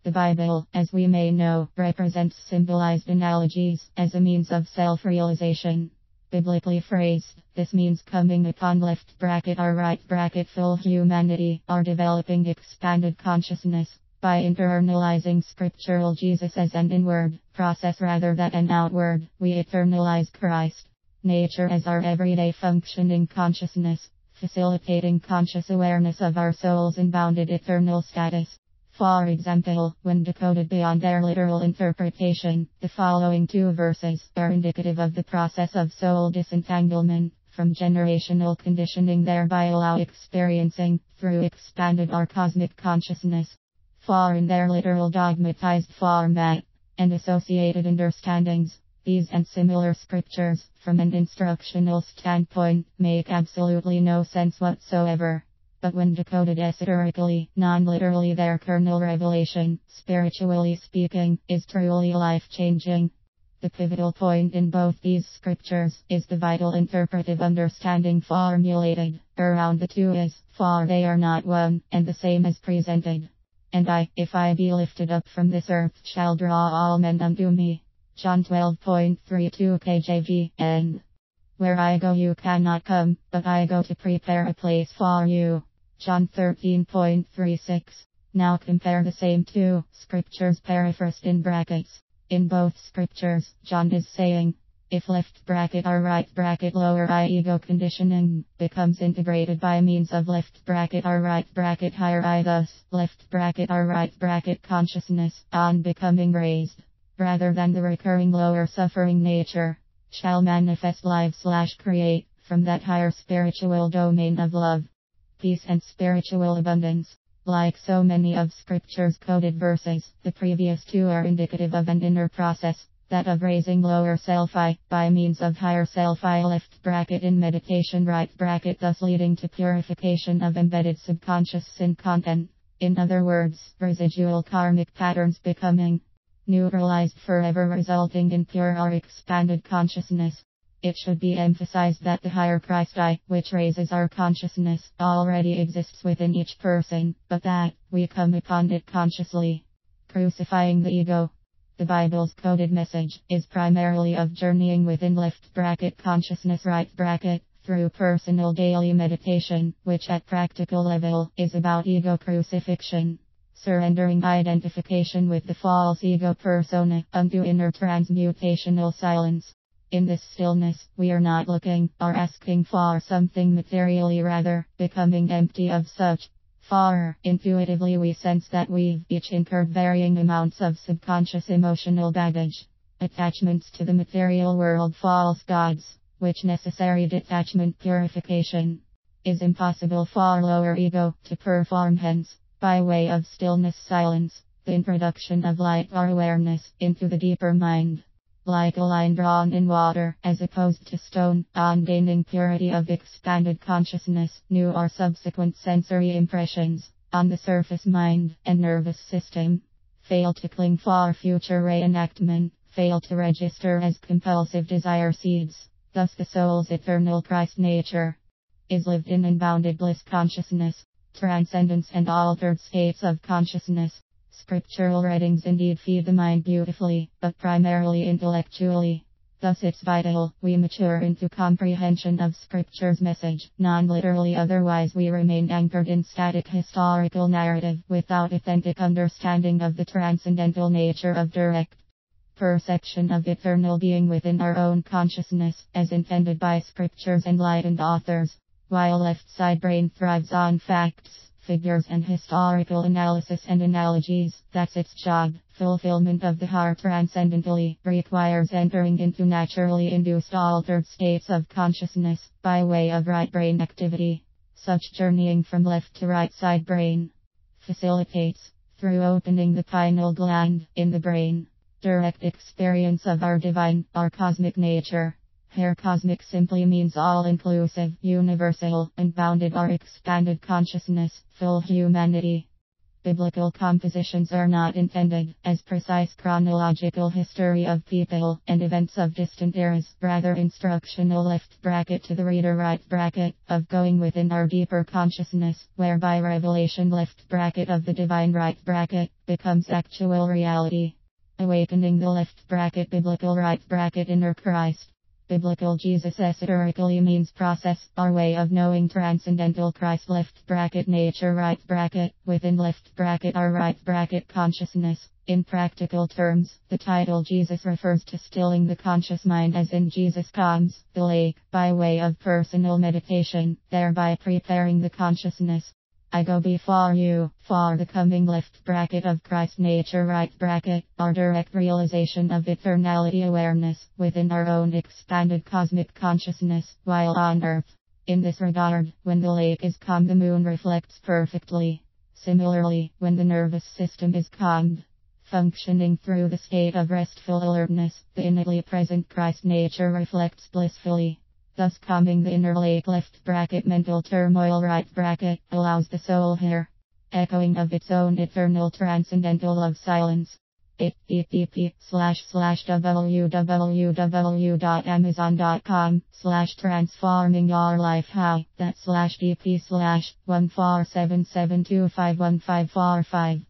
The Bible, as we may know, represents symbolized analogies as a means of self-realization. Biblically phrased, this means coming upon left bracket or right bracket full humanity, or developing expanded consciousness, by internalizing scriptural Jesus as an inward process rather than an outward. We internalize Christ nature as our everyday functioning consciousness, facilitating conscious awareness of our soul's unbounded eternal status. For example, when decoded beyond their literal interpretation, the following two verses are indicative of the process of soul disentanglement from generational conditioning, thereby allow experiencing through expanded or cosmic consciousness. For in their literal dogmatized format and associated understandings, these and similar scriptures, from an instructional standpoint, make absolutely no sense whatsoever. But when decoded esoterically, non-literally, their kernel revelation, spiritually speaking, is truly life-changing. The pivotal point in both these scriptures is the vital interpretive understanding formulated around the two is, for they are not one and the same as presented. And I, if I be lifted up from this earth, shall draw all men unto me. John 12.32 KJV, and where I go you cannot come, but I go to prepare a place for you. John 13.36. Now compare the same two scriptures paraphrased in brackets. In both scriptures, John is saying, if left bracket or right bracket lower I ego conditioning becomes integrated by means of left bracket or right bracket higher I, thus left bracket or right bracket consciousness on becoming raised, rather than the recurring lower suffering nature, shall manifest live/create from that higher spiritual domain of love, peace and spiritual abundance. Like so many of Scripture's coded verses, the previous two are indicative of an inner process, that of raising lower self-I by means of higher self-I left bracket in meditation right bracket, thus leading to purification of embedded subconscious sin content. In other words, residual karmic patterns becoming neutralized forever, resulting in pure or expanded consciousness. It should be emphasized that the higher Christ I, which raises our consciousness, already exists within each person, but that we come upon it consciously, crucifying the ego. The Bible's coded message is primarily of journeying within left bracket consciousness right bracket through personal daily meditation, which at practical level is about ego crucifixion, surrendering identification with the false ego persona unto inner transmutational silence. In this stillness, we are not looking or asking for something materially, rather becoming empty of such. For intuitively we sense that we've each incurred varying amounts of subconscious emotional baggage, attachments to the material world, false gods, which necessary detachment purification is impossible for lower ego to perform. Hence, by way of stillness silence, the introduction of light or awareness into the deeper mind, like a line drawn in water as opposed to stone, on gaining purity of expanded consciousness, new or subsequent sensory impressions on the surface mind and nervous system fail to cling for future reenactment, fail to register as compulsive desire seeds. Thus the soul's eternal Christ nature is lived in unbounded bliss consciousness, transcendence and altered states of consciousness. Scriptural readings indeed feed the mind beautifully, but primarily intellectually. Thus it's vital we mature into comprehension of Scripture's message, non-literally, otherwise we remain anchored in static historical narrative without authentic understanding of the transcendental nature of direct perception of eternal being within our own consciousness, as intended by Scripture's enlightened authors. While left side brain thrives on facts, figures and historical analysis and analogies, that's its job. Fulfillment of the heart transcendentally requires entering into naturally induced altered states of consciousness by way of right brain activity. Such journeying from left to right side brain facilitates, through opening the pineal gland in the brain, direct experience of our divine, our cosmic nature. Here cosmic simply means all-inclusive, universal, unbounded or expanded consciousness, full humanity. Biblical compositions are not intended as precise chronological history of people and events of distant eras, rather instructional left bracket to the reader right bracket of going within our deeper consciousness, whereby revelation left bracket of the divine right bracket becomes actual reality. Awakening the left bracket biblical right bracket inner Christ. Biblical Jesus esoterically means process, our way of knowing transcendental Christ left bracket nature right bracket, within left bracket our right bracket consciousness. In practical terms, the title Jesus refers to stilling the conscious mind as in Jesus calms the lake, by way of personal meditation, thereby preparing the consciousness. I go before you, for the coming left bracket of Christ nature right bracket, our direct realization of eternality awareness, within our own expanded cosmic consciousness, while on earth. In this regard, when the lake is calm the moon reflects perfectly. Similarly, when the nervous system is calmed, functioning through the state of restful alertness, the innately present Christ nature reflects blissfully. Thus calming the inner lake left bracket mental turmoil right bracket allows the soul here, echoing of its own eternal transcendental love silence. http://www.amazon.com/transforming your life how that/dp/14772515545